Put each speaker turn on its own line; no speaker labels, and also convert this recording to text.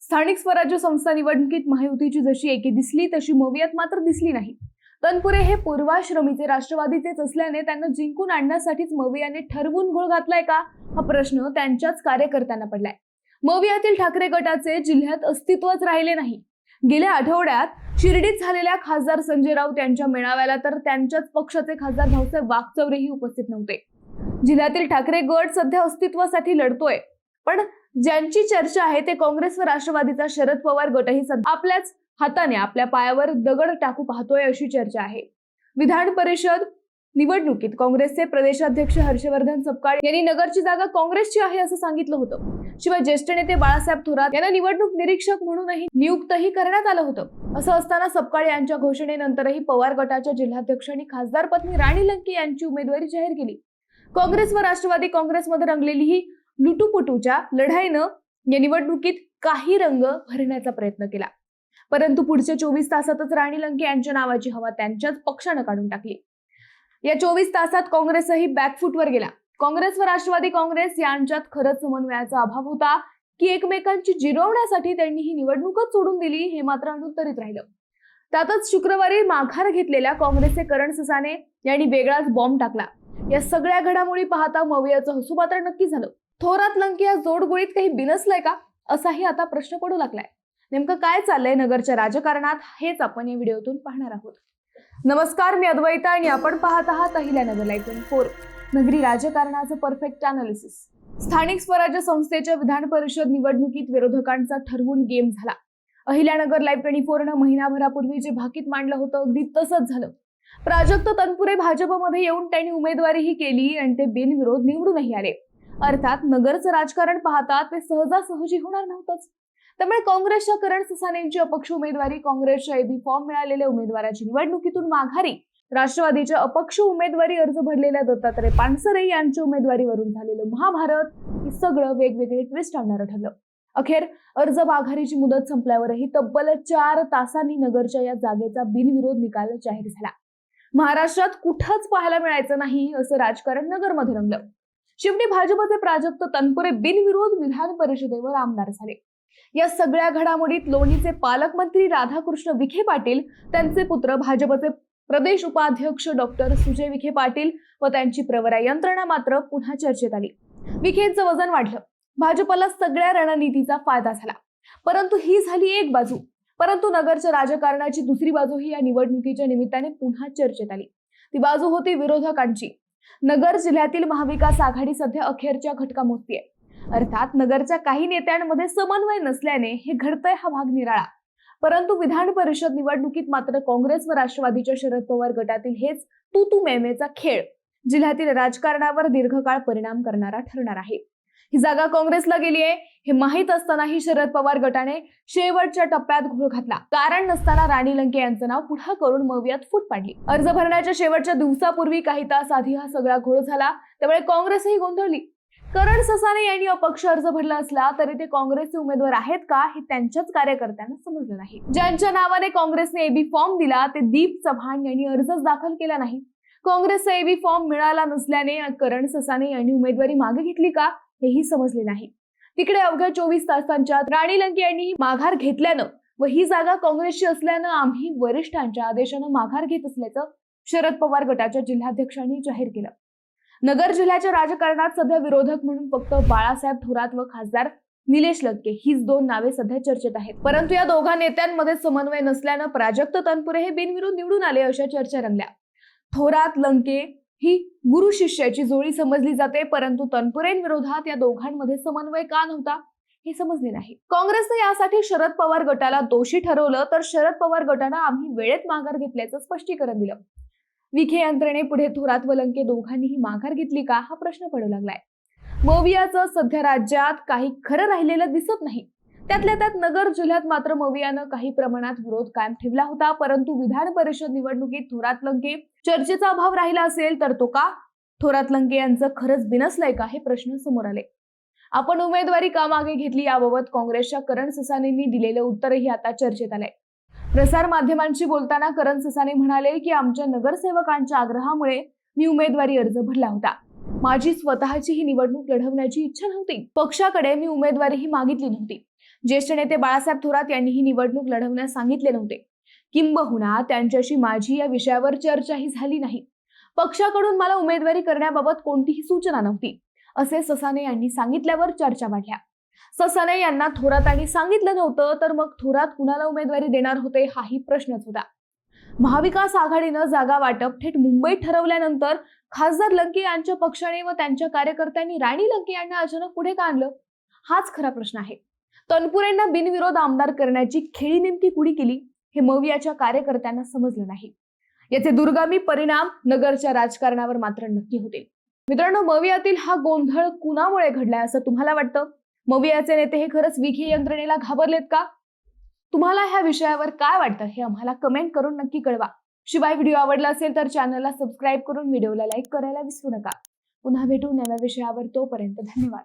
स्थानिक स्वराज्य संस्था निवडणुकीत महायुतीची जशी एकी दिसली तशी मवियात मात्र दिसली नाही। तनपुरे हे पूर्वाश्रमीचे राष्ट्रवादीचेच असल्याने त्यांना जिंकून आणण्यासाठीच मवियाने ठरवून घोळ घातलाय का, हा प्रश्न त्यांच्याच कार्यकर्त्यांना पडलाय। मवियातील ठाकरे गटाचे जिल्ह्यात अस्तित्वच राहिले नाही। गेल्या आठवड्यात शिर्डीत झालेल्या खासदार संजय राऊत यांच्या मेळाव्याला तर त्यांच्याच पक्षाचे खासदार भाऊसाहेब वाकचौरेही उपस्थित नव्हते। जिल्ह्यातील ठाकरे गट सध्या अस्तित्वासाठी लढतोय, पण ज्यांची चर्चा आहे ते काँग्रेस व राष्ट्रवादीचा शरद पवार गटही सध्या आपल्याच हाताने आपल्या पायावर दगड टाकू पाहतोय अशी चर्चा आहे। विधान परिषद निवडणुकीत काँग्रेसचे प्रदेशाध्यक्ष हर्षवर्धन सपकाळ यांनी नगरची जागा काँग्रेसची आहे असं सांगितलं होतं। शिवाय ज्येष्ठ नेते बाळासाहेब थोरात यांना निवडणूक निरीक्षक म्हणूनही नियुक्तही करण्यात आलं होतं। असं असताना सपकाळ यांच्या घोषणेनंतरही पवार गटाच्या जिल्हाध्यक्षांनी खासदार पत्नी राणी लंके यांची उमेदवारी जाहीर केली। काँग्रेस व राष्ट्रवादी काँग्रेसमध्ये रंगलेली ही लुटूपुटूच्या लढाईनं या निवडणुकीत काही रंग भरण्याचा प्रयत्न केला, परंतु पुढच्या 24 तासातच राणी लंके यांच्या नावाची हवा त्यांच्याच पक्षानं काढून टाकली। या 24 तासात काँग्रेसही बॅकफुटवर गेला। काँग्रेस व राष्ट्रवादी काँग्रेस यांच्यात खरंच समन्वयाचा अभाव होता की एकमेकांची जिरवण्यासाठी त्यांनी ही निवडणूकच सोडून दिली, हे मात्र अनुत्तरित राहिलं। त्यातच शुक्रवारी माघार घेतलेल्या काँग्रेसचे करण ससाने यांनी वेगळाच बॉम्ब टाकला। या सगळ्या घडामोडी पाहता मवियाचं हसू पात्र नक्की झालं। थोरात लंके या जोडगोळीत काही बिनसलंय का, असाही आता प्रश्न पडू लागलाय। नेमकं काय चाललंय नगरच्या राजकारणात, हेच आपण या व्हिडिओतून पाहणार आहोत। नमस्कार, मी अद्वैता आणि आपण पाहत आहात अहिल्यानगर लाईव्ह 24, नगरी राजकारणाचं परफेक्ट अनालिसिस। स्थानिक स्वराज्य संस्थेच्या विधान परिषद निवडणुकीत विरोधकांचा ठरवून गेम झाला। अहिल्यानगर लाईव्ह 24 न महिनाभरापूर्वी जे भाकीत मांडलं होतं अगदी तसंच झालं। प्राजक्त तनपुरे भाजपमध्ये येऊन त्यांनी उमेदवारीही केली आणि ते बिनविरोध निवडूनही आले। अर्थात नगरचं राजकारण पाहता ते सहजासहजी होणार नव्हतंच। त्यामुळे काँग्रेसच्या करण ससानेंची अपक्ष उमेदवारी, काँग्रेसच्या एबी फॉर्म मिळालेल्या उमेदवाराची निवडणुकीतून माघारी, राष्ट्रवादीच्या अपक्ष उमेदवारी अर्ज भरलेल्या दत्तात्रय पानसरे यांच्या उमेदवारीवरून झालेलं महाभारत, हे सगळं वेगवेगळे ट्विस्ट आणणारं ठरलं। अखेर अर्ज माघारीची मुदत संपल्यावरही तब्बल 4 तासांनी नगरच्या या जागेचा बिनविरोध निकाल जाहीर झाला। महाराष्ट्रात कुठंच पाहायला मिळायचं नाही असं राजकारण नगरमध्ये रंगलं। शेवटी भाजपचे प्राजक्त तनपुरे बिनविरोध विधान परिषदेवर आमदार झाले। या सगळ्या घडामोडीत लोणीचे पालकमंत्री राधाकृष्ण विखे पाटील, त्यांचे पुत्र भाजपचे प्रदेश उपाध्यक्ष डॉक्टर सुजय विखे पाटील व त्यांची प्रवरा यंत्रणा मात्र पुन्हा चर्चेत आली। विखेंचं वजन वाढलं, भाजपला सगळ्या रणनीतीचा फायदा झाला। परंतु ही झाली एक बाजू, परंतु नगरच्या राजकारणाची दुसरी बाजू ही या निवडणुकीच्या निमित्ताने पुन्हा चर्चेत आली। ती बाजू होती विरोधकांची। नगर जिल्ह्यातील महाविकास आघाडी सध्या अखेरच्या घटका मोजतीये। अर्थात नगरच्या काही नेत्यांमध्ये समन्वय नसल्याने हे घडतंय हा भाग निराळा। परंतु विधान परिषद निवडणुकीत मात्र काँग्रेस व राष्ट्रवादीच्या शरद पवार गटातील हेच तू तू मेमेचा खेळ जिल्ह्यातील राजकारणावर दीर्घकाळ परिणाम करणारा ठरणार आहे। ही जागा काँग्रेसला गेलीये हे माहीत असतानाही शरद पवार गटाने शेवटच्या टप्प्यात घोळ घातला। कारण नसताना राणी लंके यांचं नाव पुढे करून मवियात फूट पाडली। अर्ज भरण्याच्या शेवटच्या दिवसापूर्वी काही तास आधी हा सगळा घोळ झाला, त्यामुळे काँग्रेसही गोंधळली। करण ससाने यांनी अपक्ष अर्ज भरला असला तरी ते काँग्रेसचे उमेदवार आहेत का, हे त्यांच्याच कार्यकर्त्यांना समजलं नाही। ज्यांच्या नावाने काँग्रेसने एबी फॉर्म दिला ते दीप चव्हाण यांनी अर्जच दाखल केला नाही। काँग्रेसचा एबी फॉर्म मिळाला नसल्याने करण ससाने यांनी उमेदवारी मागे घेतली का, हेही समजले नाही। तिकडे अवघ्या 24 तासांच्या राणी लंके यांनी माघार घेतल्यानं व ही जागा काँग्रेसची असल्यानं आम्ही वरिष्ठांच्या आदेशानं माघार घेत असल्याचं शरद पवार गटाच्या जिल्हाध्यक्षांनी जाहीर केलं। नगर जिल्ह्याच्या राजकारणात सध्या विरोधक म्हणून फक्त बाळासाहेब थोरात व खासदार निलेश लंके हीच 2 नावे सध्या चर्चेत आहेत। परंतु या दोघा नेत्यांमध्ये समन्वय नसल्यानं प्राजक्त तनपुरे हे बिनविरोध निवडून आले अशा चर्चा रंगल्या। थोरात लंके ही गुरु शिष्याची जोडी समजली जाते, परंतु तनपुरेंविरोधात या दोघांमध्ये समन्वय का नव्हता हे समजले नाही। काँग्रेसने यासाठी शरद पवार गटाला दोषी ठरवलं, तर शरद पवार गटानं आम्ही वेळेत माघार घेतल्याचं स्पष्टीकरण दिलं। विखे यंत्रणेपुढे थोरात व लंके दोघांनीही माघार घेतली का, हा प्रश्न पडू लागलाय। मवियाचं सध्या राज्यात काही खरं राहिलेलं दिसत नाही। त्यातल्या त्यात नगर जिल्ह्यात मात्र मवियानं काही प्रमाणात विरोध कायम ठेवला होता, परंतु विधान परिषद निवडणुकीत थोरात लंके चर्चेचा अभाव राहिला असेल तर तो का? थोरात लंके यांचं खरंच बिनसलंय का, हे प्रश्न समोर आले। आपण उमेदवारी का मागे घेतली याबाबत काँग्रेसच्या करण ससानेंनी दिलेलं उत्तरही आता चर्चेत आलंय। प्रसार माध्यमांशी बोलताना करण ससाने म्हणाले की आमच्या नगरसेवकांच्या आग्रहामुळे मी उमेदवारी अर्ज भरला होता। माझी स्वतःची ही निवडणूक लढवण्याची इच्छा नव्हती। पक्षाकडे मी उमेदवारीही मागितली नव्हती। ज्येष्ठ नेते बाळासाहेब थोरात यांनी ही निवडणूक लढवण्यास सांगितले नव्हते. किंबहुना त्यांच्याशी माझी या विषयावर चर्चाही झाली नाही. पक्षाकडून मला उमेदवारी करण्याबाबत कोणतीही सूचना नव्हती, असे ससाणे यांनी सांगितल्यावर चर्चा वाढल्या. ससाणे यांना थोरातांनी सांगितलं नव्हतं तर मग थोरात कुणाला उमेदवारी देणार होते हाही प्रश्नच होता. महाविकास आघाडीनं जागा वाटप थेट मुंबईत ठरवल्यानंतर खासदार लंके यांच्या पक्षाने व त्यांच्या कार्यकर्त्यांनी राणी लंके यांना अचानक पुढे का आणलं, हाच खरा प्रश्न आहे. तनपुरेंना बिनविरोध आमदार करण्याची खेळी नेमकी कुणी केली हे मवियाच्या कार्यकर्त्यांना समजलं नाही. याचे दुर्गामी परिणाम नगरच्या राजकारणावर मात्र नक्की होतील. मित्रांनो, मवियातील हा गोंधळ कुणामुळे घडलाय असं तुम्हाला वाटतं? मवियाचे नेते हे खरंच विखे यंत्रणेला घाबरलेत का? तुम्हाला ह्या विषयावर काय वाटतं हे आम्हाला कमेंट करून नक्की कळवा. शिवाय व्हिडिओ आवडला असेल तर चॅनलला सबस्क्राईब करून व्हिडिओला लाईक करायला विसरू नका. पुन्हा भेटू नव्या विषयावर. तोपर्यंत धन्यवाद.